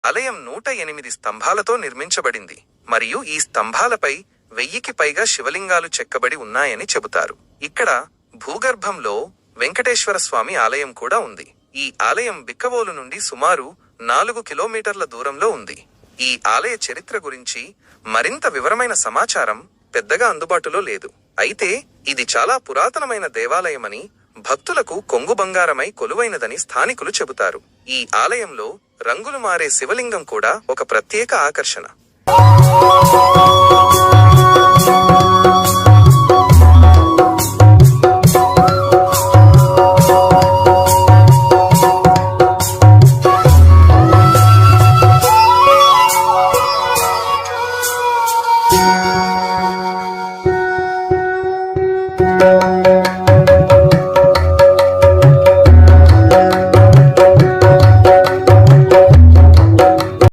ఆలయం 108 స్తంభాలతో నిర్మించబడింది మరియు ఈ స్తంభాలపై 1000కి పైగా శివలింగాలు చెక్కబడి ఉన్నాయని చెబుతారు. ఇక్కడ భూగర్భంలో వెంకటేశ్వర స్వామి ఆలయం కూడా ఉంది. ఈ ఆలయం బిక్కవోలు నుండి సుమారు 4 కిలోమీటర్ల దూరంలో ఉంది. ఈ ఆలయ చరిత్ర గురించి మరింత వివరమైన సమాచారం పెద్దగా అందుబాటులో లేదు. అయితే ఇది చాలా పురాతనమైన దేవాలయమని, భక్తులకు కొంగు బంగారమై కొలువైనదని స్థానికులు చెబుతారు. ఈ ఆలయంలో రంగులు మారే శివలింగం కూడా ఒక ప్రత్యేక ఆకర్షణ.